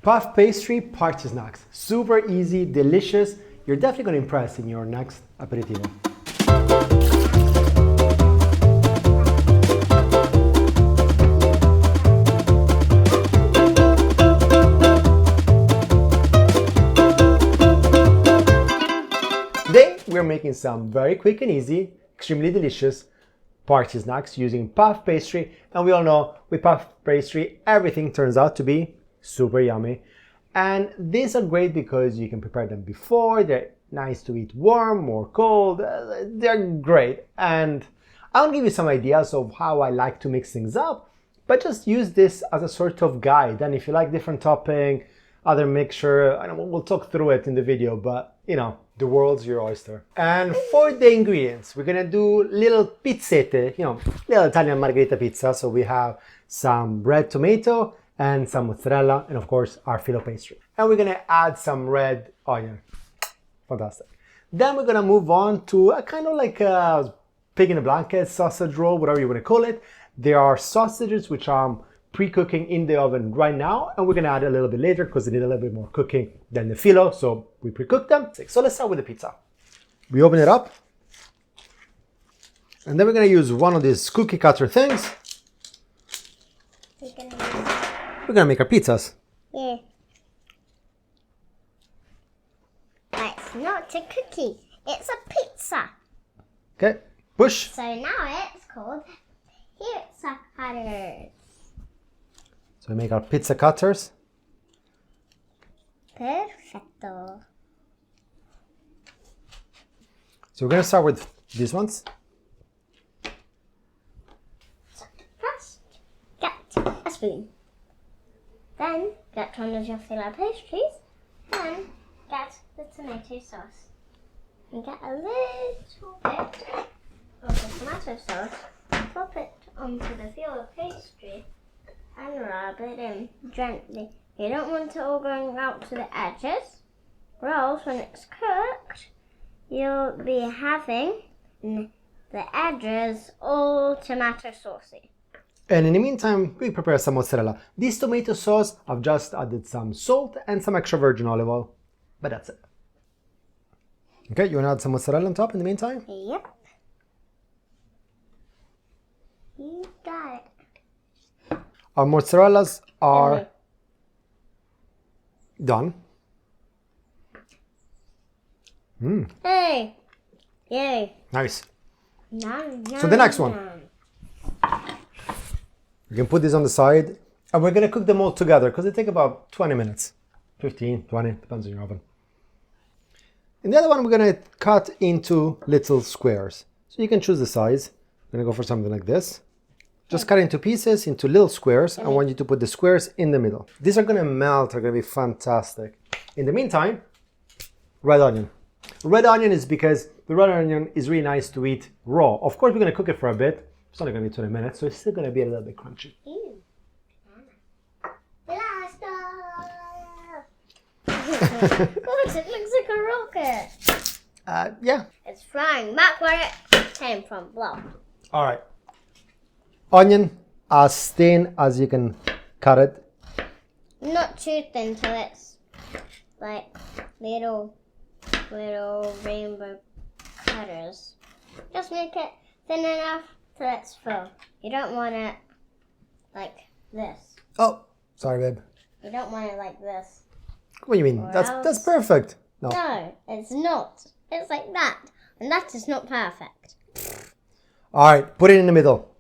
Puff pastry party snacks. Super easy, delicious. You're definitely going to impress in your next aperitivo. Today we're making some very quick and easy, extremely delicious party snacks using puff pastry, and we all know with puff pastry everything turns out to be super yummy. And these are great because you can prepare them before, they're nice to eat warm or cold, they're great. And I'll give you some ideas of how I like to mix things up, but just use this as a sort of guide. And if you like different topping, other mixture, I don't know, we'll talk through it in the video, but you know, the world's your oyster. And for the ingredients, we're gonna do little pizzette, you know, little Italian margherita pizza. So we have some red tomato and some mozzarella, and of course our filo pastry. And we're gonna add some red onion. Fantastic. Then we're gonna move on to a kind of like a pig in a blanket, sausage roll, whatever you wanna call it. There are sausages which I'm pre-cooking in the oven right now, and we're gonna add a little bit later because they need a little bit more cooking than the filo, so we pre-cook them. So let's start with the pizza. We open it up, and then we're gonna use one of these cookie cutter things. We're gonna make our pizzas. Yeah. It's not a cookie, it's a pizza. Okay, push. So now it's called pizza cutters. So we make our pizza cutters. Perfecto. So we're gonna start with these ones. First, get a spoon. Then get one of your filo pastries. Then get the tomato sauce. And get a little bit of the tomato sauce. Pop it onto the filo pastry and rub it in gently. You don't want it all going out to the edges, or else when it's cooked, you'll be having the edges all tomato saucy. And in the meantime, we prepare some mozzarella. This tomato sauce, I've just added some salt and some extra virgin olive oil, but that's it. Okay, you want to add some mozzarella on top in the meantime? Yep. You got it. Our mozzarellas are done. Hey! Yay! Nice. Nom, So the next one. nom. You can put this on the side, and we're going to cook them all together because they take about 20 minutes. 15, 20, depends on your oven. And the other one we're going to cut into little squares. So you can choose the size. I'm going to go for something like this. Just cut into pieces, into little squares. I want you to put the squares in the middle. These are going to melt, they're going to be fantastic. In the meantime, red onion. Red onion is because the red onion is really nice to eat raw. Of course, we're going to cook it for a bit. It's only going to be 20 minutes, so it's still going to be a little bit crunchy. Ew. Blast off! Look, it looks like a rocket. Yeah. It's flying back where it came from. Blow. All right. Onion as thin as you can cut it. Not too thin, so it's like little rainbow cutters. Just make it thin enough so it's full. You don't want it like this. Oh, sorry, babe. You don't want it like this. What do you mean? Or That's else- perfect. No. No, it's not. It's like that. And that is not perfect. All right, put it in the middle.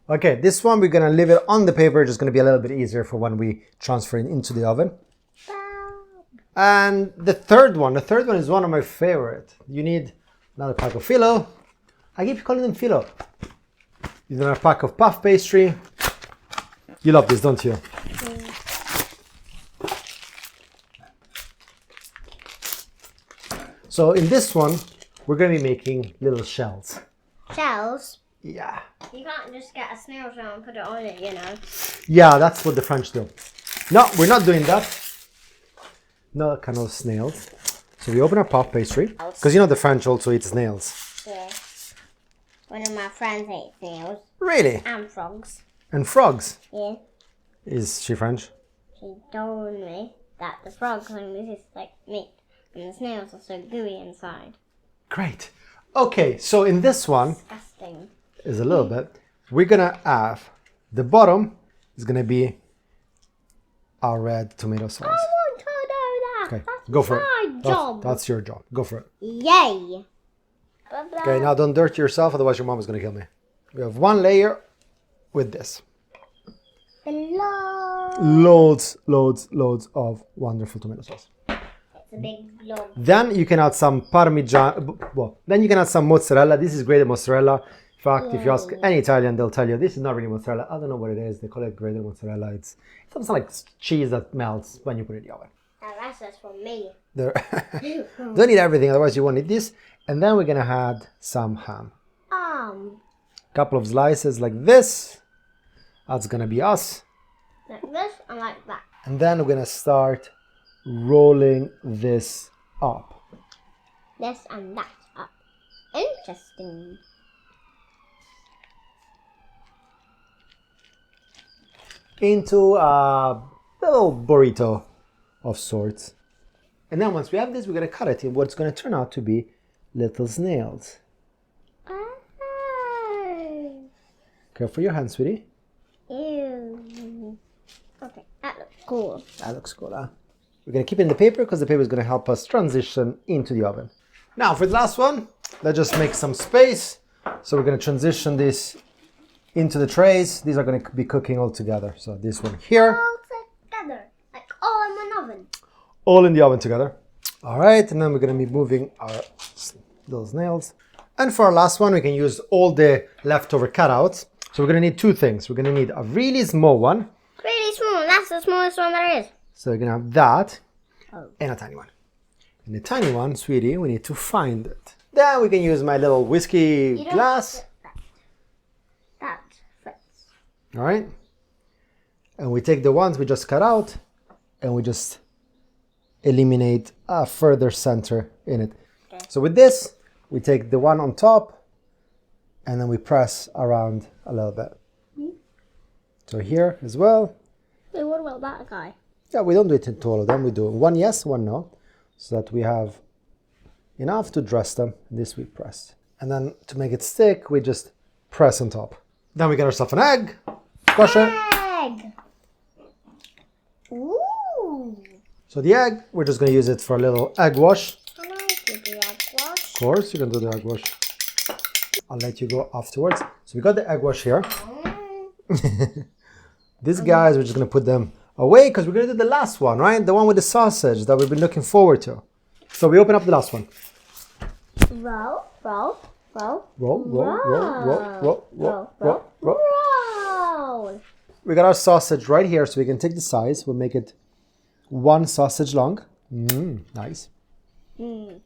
Okay, this one we're gonna leave it on the paper. Just gonna be a little bit easier for when we transfer it into the oven. And the third one is one of my favorite. You need another pack of filo. I keep calling them filo. You need another pack of puff pastry. You love this, don't you? So in this one, we're gonna be making little shells. Shells. Yeah. You can't just get a snail shell and put it on it, you know. Yeah, that's what the French do. No, we're not doing that. No kind of snails. So we open our puff pastry. Because you know the French also eat snails. Yeah. One of my friends ate snails. Really? And frogs. And frogs. Yeah. Is she French? She told me that the frogs only taste like meat and the snails are so gooey inside. Great. Okay, so in this one Disgusting. is a little bit. We're gonna have the bottom is gonna be our red tomato sauce. I want to do that. Okay, That's go for my it. job. That's your job. Go for it. Yay. Okay, now don't dirt yourself, otherwise your mom is gonna kill me. We have one layer with this. Below. Loads of wonderful tomato sauce. It's a big blob. Then you can add some Parmesan. Well, then you can add some mozzarella. This is grated mozzarella. In fact, if you ask any Italian, they'll tell you this is not really mozzarella. I don't know what it is. They call it grated mozzarella. It's something like cheese that melts when you put it in the oven. That's just for me. There. Don't eat everything, otherwise you won't eat this. And then we're gonna add some ham. Couple of slices like this. That's gonna be us. Like this and like that. And then we're gonna start rolling this up. This and that up. Interesting. Into a little burrito of sorts. And then once we have this, we're gonna cut it in what's gonna turn out to be little snails. Careful your hands, sweetie. Ew. Okay, that looks cool. That looks cool, huh? We're gonna keep it in the paper because the paper is gonna help us transition into the oven. Now for the last one, let's just make some space. So we're gonna transition this into the trays. These are gonna be cooking all together. So this one here. All together. Like all in one oven. All in the oven together. All right, and then we're gonna be moving our little snails. And for our last one, we can use all the leftover cutouts. So we're gonna need two things. We're gonna need a really small one. Really small. That's the smallest one there is. So we're gonna have that and a tiny one. And the tiny one, sweetie, we need to find it. Then we can use my little whiskey glass. That fits. All right. And we take the ones we just cut out and we just eliminate a further center in it. Okay. So with this, we take the one on top and then we press around a little bit. So here as well. Wait, what about that guy? Yeah, we don't do it to all of them. We do one yes, one no, so that we have enough to dress them. This we press. And then to make it stick, we just press on top. Then we get ourselves an egg. Squash it. Egg! Ooh! So the egg, we're just going to use it for a little egg wash. Can I do the egg wash? Of course, you can do the egg wash. I'll let you go afterwards. So we got the egg wash here. These guys, we're just going to put them away because we're going to do the last one, right? The one with the sausage that we've been looking forward to. So we open up the last one. Roll, roll, roll. Roll, roll, roll, roll, roll, roll, roll. Roll! We got our sausage right here, so we can take the size. We'll make it one sausage long. Nice. And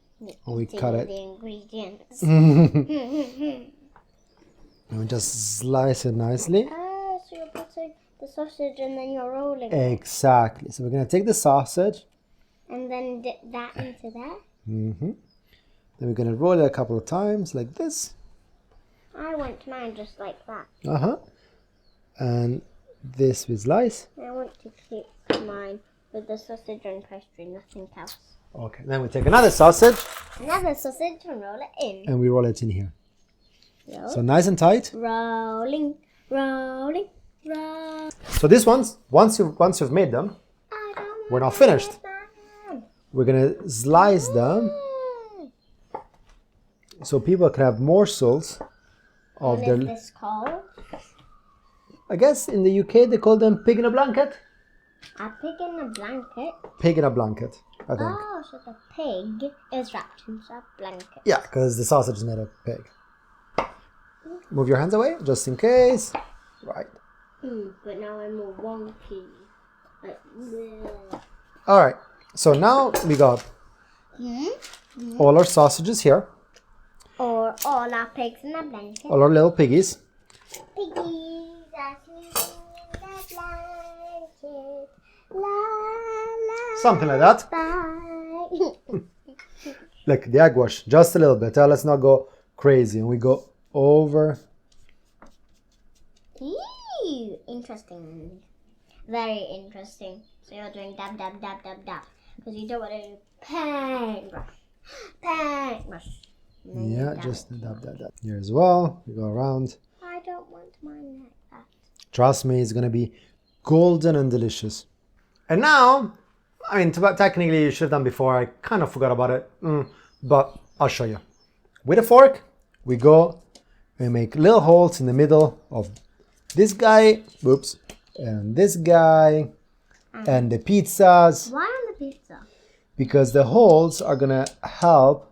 we cut it. The ingredients. And we just slice it nicely. So you're putting the sausage and then you're rolling it. Exactly. So we're going to take the sausage. And then dip that into there. Then we're going to roll it a couple of times like this. I want mine just like that. And this we slice. I want to keep mine with the sausage and pastry, nothing else. Okay, then we take another sausage. Another sausage and roll it in. And we roll it in here. Roll. So nice and tight. Rolling, rolling, rolling. So these ones, once you've made them, we're not finished. We're going to slice them so people can have morsels of What their... is this called? I guess in the UK they call them pig in a blanket. A pig in a blanket. Pig in a blanket, I think. Oh, so the pig is wrapped in a blanket. Yeah, because the sausage is made of pig. Move your hands away, just in case. Right. But now I'm more wonky. Like, bleh. All right. So now we got all our sausages here. Or all our pigs in a blanket. All our little piggies. Piggies are sleeping in the blanket. La, la, Something like that. bye. Like the egg wash, just a little bit. Let's not go crazy. And we go over. Ew, interesting. very interesting. So you're doing dab, dab, dab, dab, dab. Because you don't want to do paintbrush. Paintbrush. And then Yeah, dab just it. dab, dab, dab. Here as well. We go around. I don't want mine like that. Trust me, it's gonna be golden and delicious. And now, I mean, technically you should have done before. I kind of forgot about it, but I'll show you. With a fork, we make little holes in the middle of this guy, whoops, and this guy, and the pizzas, Why on the pizza? because the holes are gonna help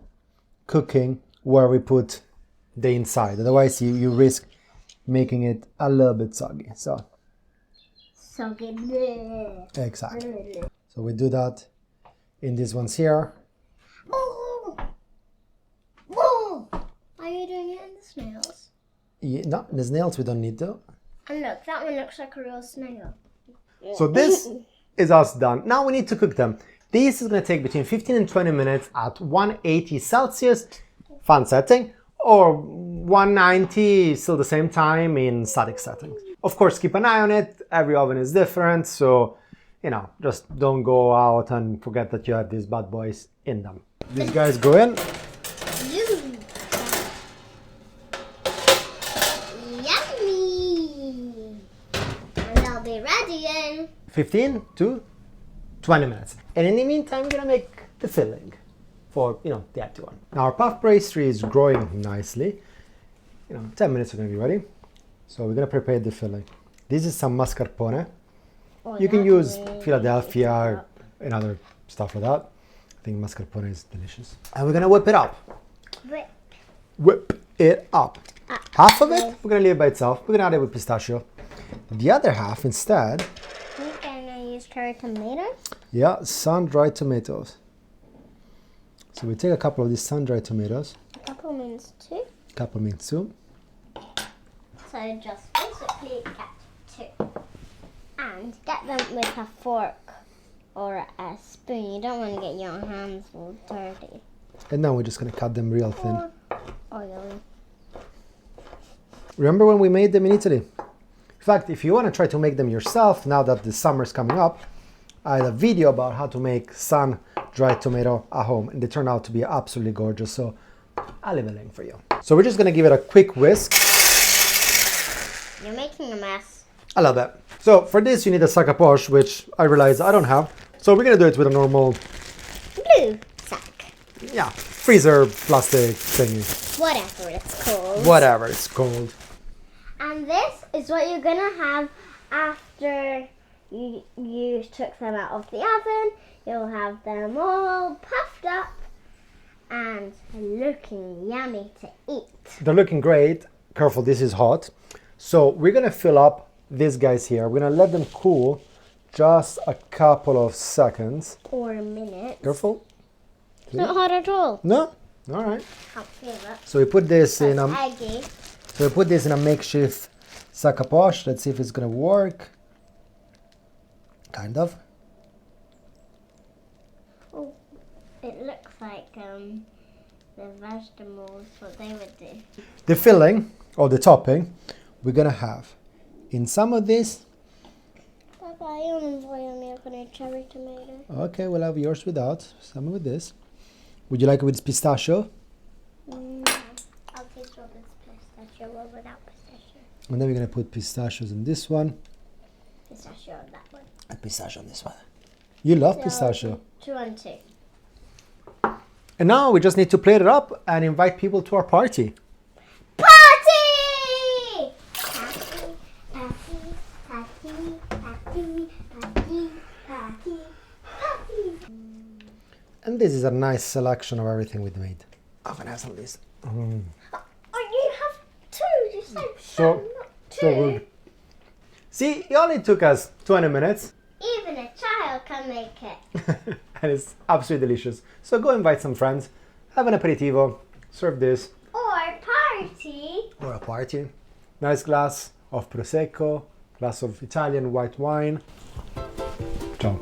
cooking where we put the inside. Otherwise, you risk making it a little bit soggy. So Soggy. exactly. So we do that in these ones here. Oh! Whoa! Are you doing it in the snails? No, the snails we don't need though. And look, that one looks like a real snail. So this is us done. Now we need to cook them. This is going to take between 15 and 20 minutes at 180 Celsius, fan setting, or 190, still the same time in static setting. Of course, keep an eye on it. Every oven is different, so, just don't go out and forget that you have these bad boys in them. These guys go in. Yummy! And they'll be ready in 15 to 20 minutes. And in the meantime, we're gonna make the filling for, the empty one. Now our puff pastry is growing nicely. 10 minutes are gonna be ready. So we're gonna prepare the filling. This is some mascarpone. You can use Philadelphia and other stuff like that. I think mascarpone is delicious. And we're gonna whip it up. Whip it up. Half of it, we're gonna leave it by itself. We're gonna add it with pistachio. The other half, instead, we're gonna use cherry tomatoes. yeah, sun-dried tomatoes. So we take a couple of these sun-dried tomatoes. A couple means two. Couple means two. So just basically get two. And get them with a fork or a spoon. You don't want to get your hands all dirty. And now we're just gonna cut them real thin. Or oily. Remember when we made them in Italy? In fact, if you want to try to make them yourself, now that the summer's coming up, I had a video about how to make sun-dried tomato at home, and they turned out to be absolutely gorgeous, so I'll leave a link for you. So we're just going to give it a quick whisk. You're making a mess. A little bit. So for this, you need a sac à poche, which I realize I don't have. So we're going to do it with a normal, Blue sack. yeah, freezer plastic thingy. Whatever it's called. Whatever it's called. And this is what you're gonna have after you took them out of the oven. You'll have them all puffed up and looking yummy to eat. They're looking great. Careful, this is hot. So we're gonna fill up these guys here. We're gonna let them cool just a couple of seconds. Or a minute. Careful. It's not hot at all. No? All right. Can't feel it. So we put this in It's a eggy. makeshift sac à poche. Let's see if it's gonna work. Kind of. Oh, it looks like the vegetables, what they would do. The filling or the topping, we're gonna have in some of this. Papa, I don't enjoy milk and a cherry tomato. Okay, we'll have yours without. Some with this. Would you like it with pistachio? No, I'll taste what this pistachio or without pistachio. And then we're gonna put pistachios in this one. Pistachio on that one. And pistachio on this one. You love So, pistachio. 2 and 2. And now we just need to plate it up and invite people to our party. Party! Party, party, party, party, party, party, party. And this is a nice selection of everything we made. I'm gonna have some of this. Oh, you have 2. You said So, not 2. so good. See, it only took us 20 minutes. Even a child can make it. And it's absolutely delicious. So go invite some friends, have an aperitivo, serve this. Or party. Or a party. Nice glass of Prosecco, glass of Italian white wine. Ciao.